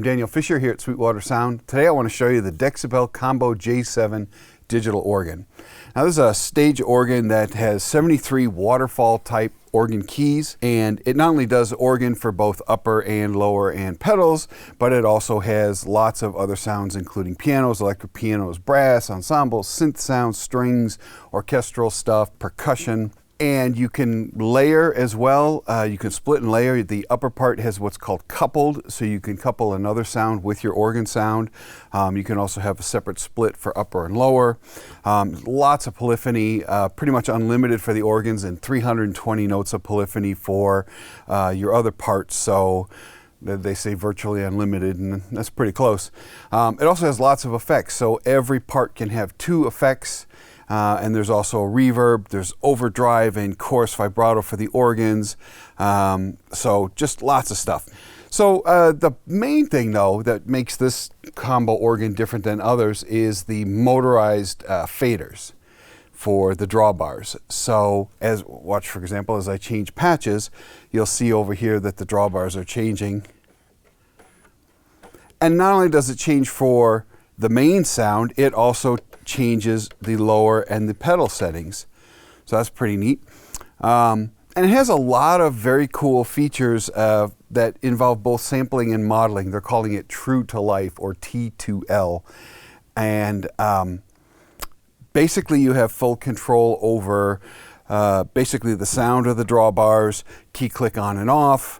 I'm Daniel Fisher here at Sweetwater Sound. Today I want to show you the Dexibell Combo J7 digital organ. Now this is a stage organ that has 73 waterfall type organ keys, and it not only does organ for both upper and lower and pedals, but it also has lots of other sounds including pianos, electric pianos, brass, ensembles, synth sounds, strings, orchestral stuff, percussion. And you can layer as well. You can split and layer. The upper part has what's called coupled, so you can couple another sound with your organ sound. You can also have a separate split for upper and lower. Lots of polyphony, pretty much unlimited for the organs, and 320 notes of polyphony for your other parts. So they say virtually unlimited, and that's pretty close. It also has lots of effects, so every part can have 2 effects. And there's also a reverb, there's overdrive and chorus vibrato for the organs. So just lots of stuff. So the main thing though that makes this combo organ different than others is the motorized faders for the drawbars. So watch for example, as I change patches, you'll see over here that the drawbars are changing. And not only does it change for the main sound, it also changes the lower and the pedal settings. So that's pretty neat. And it has a lot of very cool features that involve both sampling and modeling. They're calling it True to Life, or T2L. And basically you have full control over basically the sound of the drawbars, key click on and off,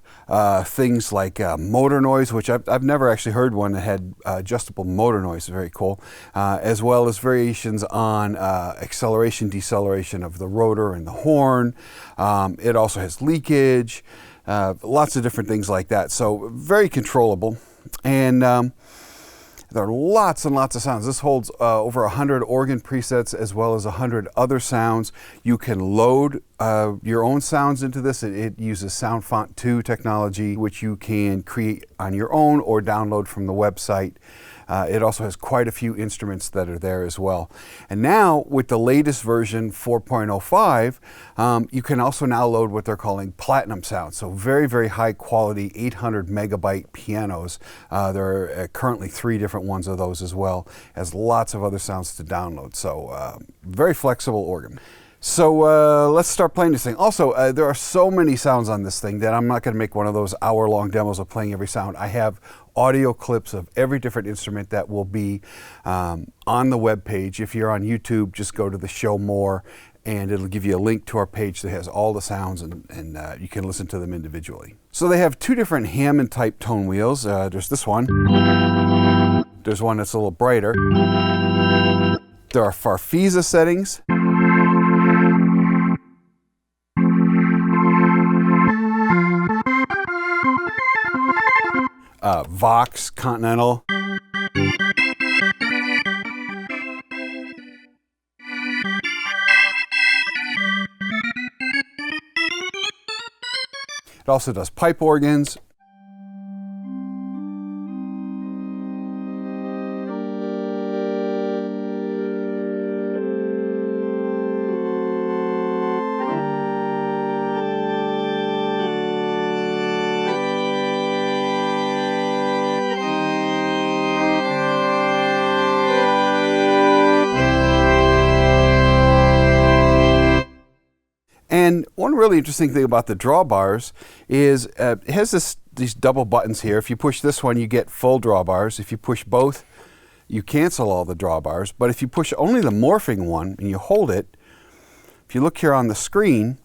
things like motor noise, which I've never actually heard one that had adjustable motor noise, very cool, as well as variations on acceleration, deceleration of the rotor and the horn. It also has leakage, lots of different things like that, so very controllable. And there are lots and lots of sounds. This holds over 100 organ presets as well as 100 other sounds. You can load your own sounds into this. It uses Sound Font 2 technology, which you can create on your own or download from the website. It also has quite a few instruments that are there as well. And now with the latest version 4.05, you can also now load what they're calling platinum sounds. So very, very high quality 800 megabyte pianos. There are currently 3 different ones of those as well, as lots of other sounds to download. So very flexible organ. So let's start playing this thing. Also, there are so many sounds on this thing that I'm not going to make one of those hour-long demos of playing every sound. I have audio clips of every different instrument that will be on the web page. If you're on YouTube, just go to the Show More, and it'll give you a link to our page that has all the sounds, and you can listen to them individually. So they have 2 different Hammond type tone wheels. There's this one. There's one that's a little brighter. There are Farfisa settings. Vox, Continental. It also does pipe organs. And one really interesting thing about the drawbars is it has these double buttons here. If you push this one, you get full drawbars. If you push both, you cancel all the drawbars. But if you push only the morphing one and you hold it, if you look here on the screen,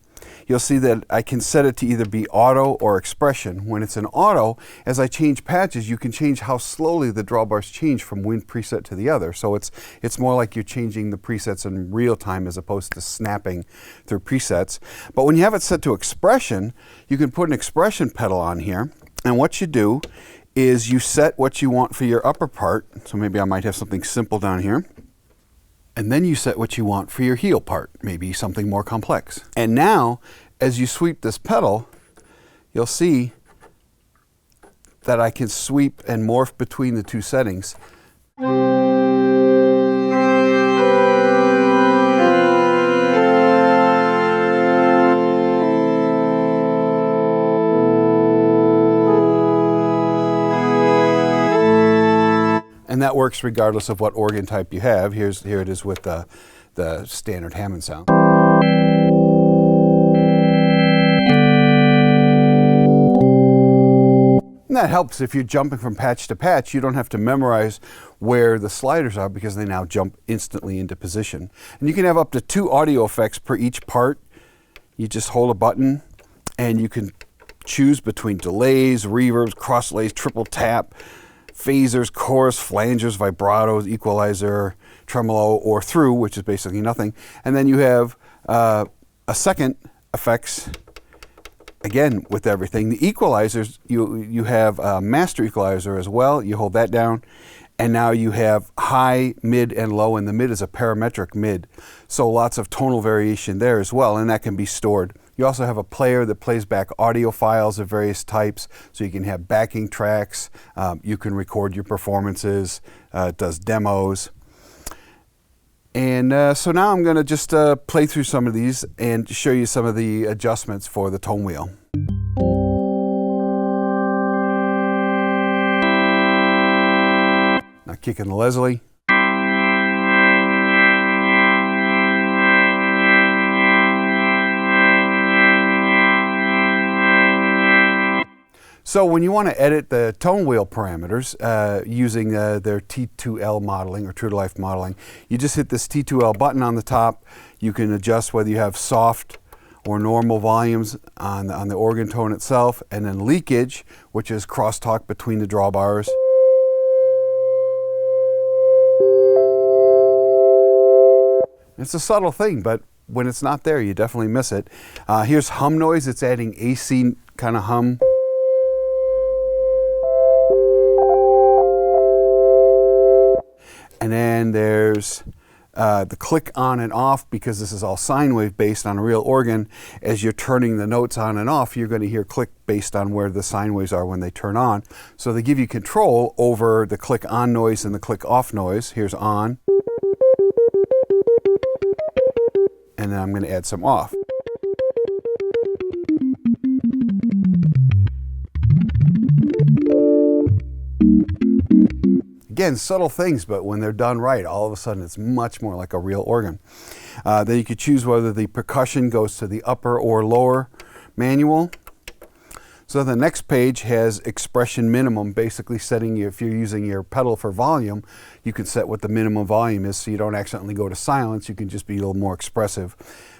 you'll see that I can set it to either be auto or expression. When it's in auto, as I change patches, you can change how slowly the drawbars change from one preset to the other. So it's more like you're changing the presets in real time as opposed to snapping through presets. But when you have it set to expression, you can put an expression pedal on here. And what you do is you set what you want for your upper part. So maybe I might have something simple down here. And then you set what you want for your heel part, maybe something more complex. And now, as you sweep this pedal, you'll see that I can sweep and morph between the 2 settings. that works regardless of what organ type you have. Here it is with the standard Hammond sound. And that helps if you're jumping from patch to patch. You don't have to memorize where the sliders are because they now jump instantly into position. And you can have up to 2 audio effects per each part. You just hold a button and you can choose between delays, reverbs, crosslays, triple tap, phasers, chorus, flangers, vibratos, equalizer, tremolo, or through, which is basically nothing. And then you have a second effects. Again, with everything, the equalizers, you have a master equalizer as well. You hold that down, and now you have high, mid, and low, and the mid is a parametric mid. So lots of tonal variation there as well, and that can be stored. You also have a player that plays back audio files of various types, so you can have backing tracks, you can record your performances, it does demos. And so now I'm going to just play through some of these and show you some of the adjustments for the tone wheel. Now kicking the Leslie. So when you want to edit the tone wheel parameters using their T2L modeling or true to life modeling, you just hit this T2L button on the top. You can adjust whether you have soft or normal volumes on the organ tone itself, and then leakage, which is crosstalk between the drawbars. It's a subtle thing, but when it's not there, you definitely miss it. Here's hum noise. It's adding AC kind of hum. And then there's the click on and off, because this is all sine wave based on a real organ. As you're turning the notes on and off, you're going to hear click based on where the sine waves are when they turn on. So they give you control over the click on noise and the click off noise. Here's on. And then I'm going to add some off. Again, subtle things, but when they're done right, all of a sudden it's much more like a real organ. Then you could choose whether the percussion goes to the upper or lower manual. So the next page has expression minimum, basically setting you, if you're using your pedal for volume, you can set what the minimum volume is so you don't accidentally go to silence. You can just be a little more expressive.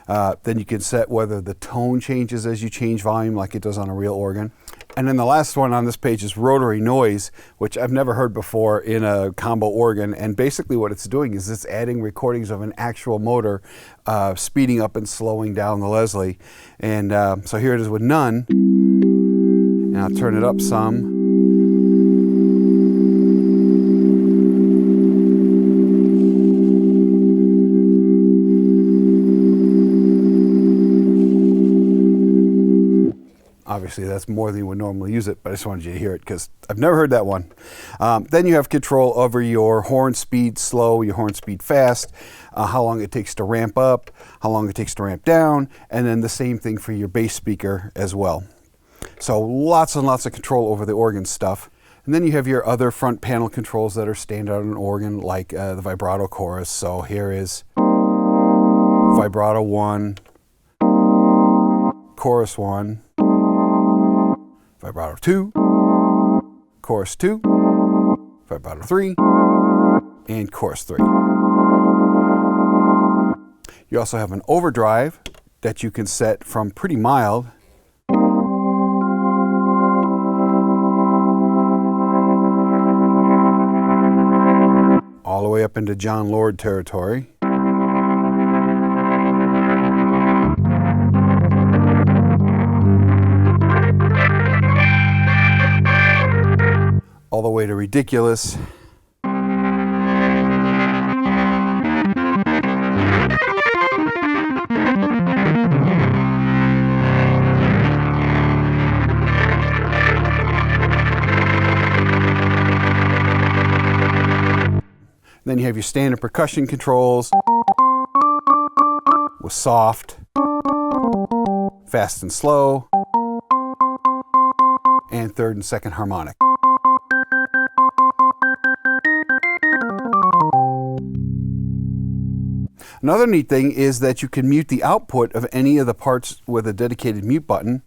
Then you can set whether the tone changes as you change volume like it does on a real organ. And then the last one on this page is rotary noise, which I've never heard before in a combo organ. And basically what it's doing is it's adding recordings of an actual motor, speeding up and slowing down the Leslie. And so here it is with none. And I'll turn it up some. Obviously, that's more than you would normally use it, but I just wanted you to hear it because I've never heard that one. Then you have control over your horn speed slow, your horn speed fast, how long it takes to ramp up, how long it takes to ramp down, and then the same thing for your bass speaker as well. So lots and lots of control over the organ stuff. And then you have your other front panel controls that are standard on an organ, like the vibrato chorus. So here is vibrato 1, chorus 1, vibrato 2, chorus 2, vibrato 3, and chorus 3. You also have an overdrive that you can set from pretty mild all the way up into John Lord territory. All the way to ridiculous. Then you have your standard percussion controls with soft, fast and slow, and third and second harmonic. Another neat thing is that you can mute the output of any of the parts with a dedicated mute button.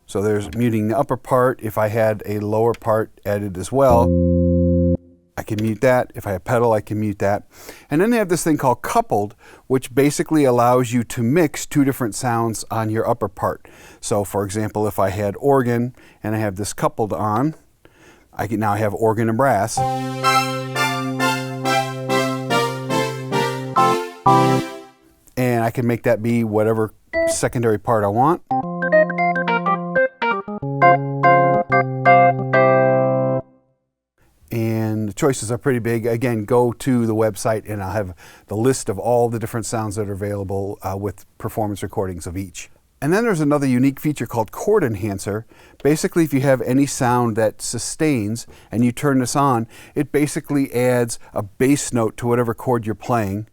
So there's muting the upper part. If I had a lower part added as well, I can mute that. If I have pedal, I can mute that. And then they have this thing called coupled, which basically allows you to mix two different sounds on your upper part. So for example, if I had organ and I have this coupled on, I can now have organ and brass. And I can make that be whatever secondary part I want. And the choices are pretty big. Again, go to the website and I'll have the list of all the different sounds that are available with performance recordings of each. And then there's another unique feature called Chord Enhancer. Basically, if you have any sound that sustains and you turn this on, it basically adds a bass note to whatever chord you're playing.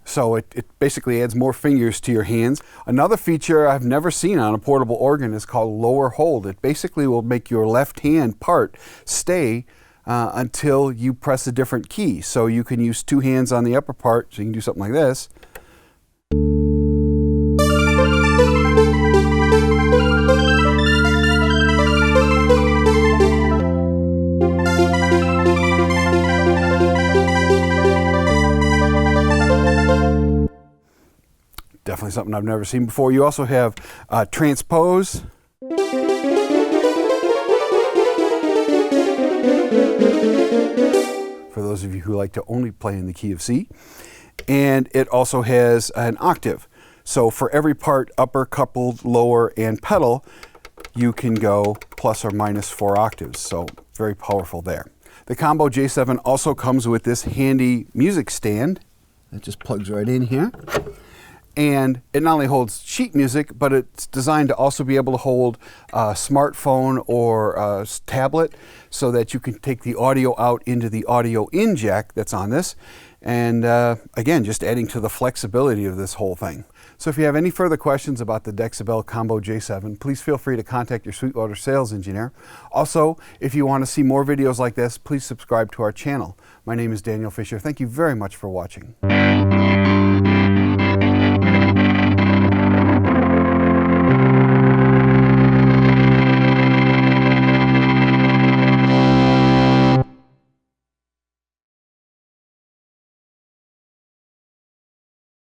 So it basically adds more fingers to your hands. Another feature I've never seen on a portable organ is called lower hold. It basically will make your left hand part stay until you press a different key. So you can use two hands on the upper part, so you can do something like this. Definitely something I've never seen before. You also have transpose. For those of you who like to only play in the key of C. And it also has an octave. So for every part, upper, coupled, lower, and pedal, you can go plus or minus 4 octaves. So very powerful there. The Combo J7 also comes with this handy music stand that just plugs right in here. And it not only holds sheet music, but it's designed to also be able to hold a smartphone or a tablet so that you can take the audio out into the audio in jack that's on this. And again, just adding to the flexibility of this whole thing. So if you have any further questions about the Dexibell Combo J7, please feel free to contact your Sweetwater sales engineer. Also, if you want to see more videos like this, please subscribe to our channel. My name is Daniel Fisher. Thank you very much for watching.